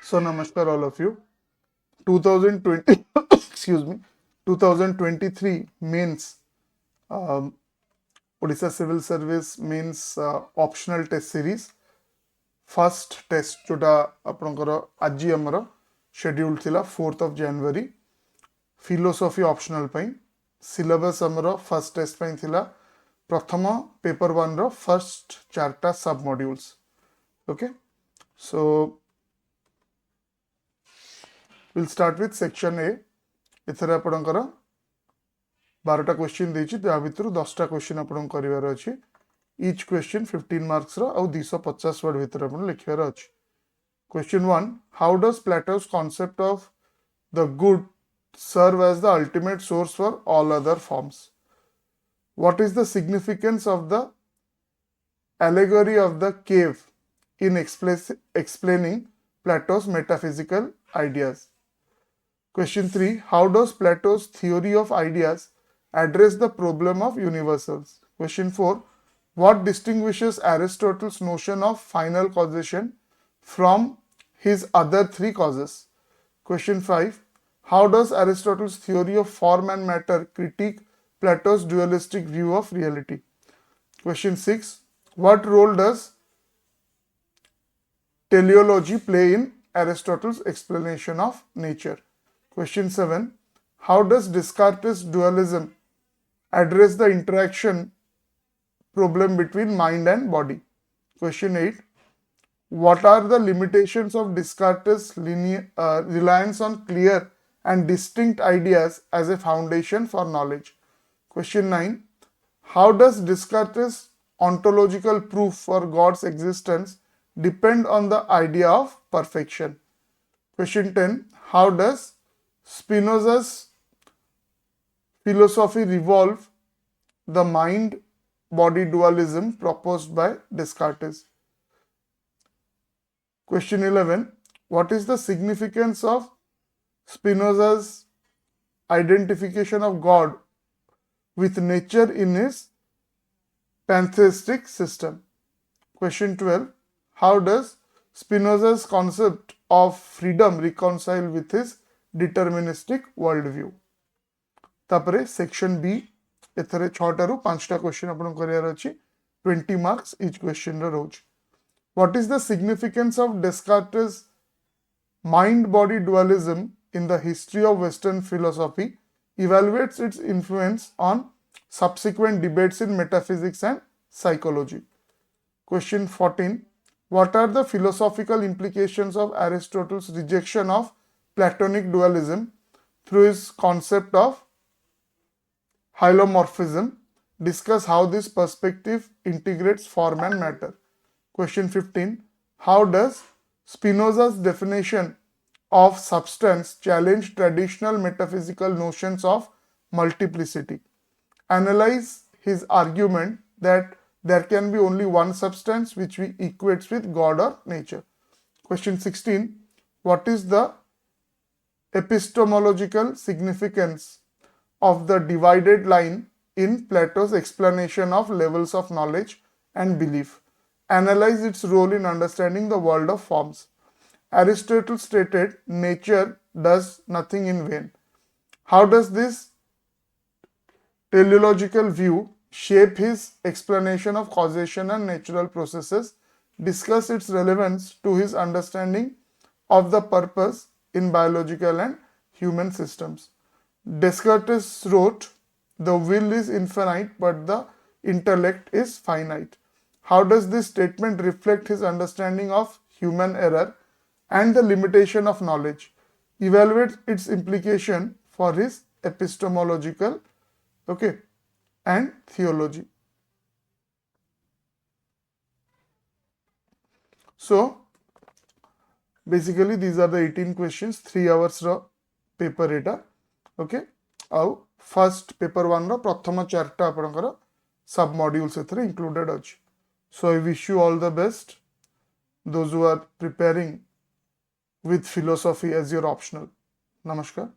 So namaskar all of you. 2020 excuse me 2023 means um, Odisha Civil Service means optional test series. First test जोटा आपनकर आज आमर schedule थिला 4th of January philosophy optional पई syllabus आमर first test पई थिला प्रथम पेपर 1 रो फर्स्ट चारटा सब modules okay so will start with section A एथरे आपनकर 12टा क्वेश्चन देछि ता भितर 10टा क्वेश्चन आपन करिवार अछि each question 15 marks रो और 250 वर्ड भितर आपन लिखिवार अछि question 1 how does Plato's concept of the good serve as the ultimate source for all other forms? What is the significance of the allegory of the cave in explaining Plato's metaphysical ideas? Question 3. How does Plato's theory of ideas address the problem of universals? Question 4. What distinguishes Aristotle's notion of final causation from his other three causes? Question 5. How does Aristotle's theory of form and matter critique Plato's dualistic view of reality? Question 6. What role does teleology play in Aristotle's explanation of nature? Question 7. How does Descartes' dualism address the interaction problem between mind and body? Question 8. What are the limitations of Descartes' reliance on clear and distinct ideas as a foundation for knowledge? Question 9. How does Descartes' ontological proof for God's existence depend on the idea of perfection? Question 10. How does Spinoza's philosophy revolve the mind-body dualism proposed by Descartes? Question 11. What is the significance of Spinoza's identification of God with nature in his pantheistic system? Question 12. How does Spinoza's concept of freedom reconcile with his deterministic worldview? तापरे section B एथरे 6 रु 5टा question आपन करियार अछि 20 marks each question रो रोज. What is the significance of Descartes' mind-body dualism in the history of Western philosophy? Evaluates its influence on subsequent debates in metaphysics and psychology. Question 14. What are the philosophical implications of Aristotle's rejection of Platonic dualism through his concept of hylomorphism? Discuss how this perspective integrates form and matter. Question 15. How does Spinoza's definition of substance challenge traditional metaphysical notions of multiplicity? Analyze his argument that there can be only one substance which we equates with God or nature. Question 16. What is the epistemological significance of the divided line in Plato's explanation of levels of knowledge and belief? Analyze its role in understanding the world of forms. Aristotle stated nature does nothing in vain. How does this teleological view shape his explanation of causation and natural processes? Discuss its relevance to his understanding of the purpose in biological and human systems. Descartes wrote, "The will is infinite, but the intellect is finite." How does this statement reflect his understanding of human error and the limitation of knowledge? Evaluate its implication for his epistemological and theology. So basically these are the 18 questions, 3 hours ro paper eta. Okay, आउ first paper 1 रो प्रथम 4टा आपनकर सब modules एथरे included अछि. So I wish you all the best, those who are preparing with philosophy as your optional. Namaskar.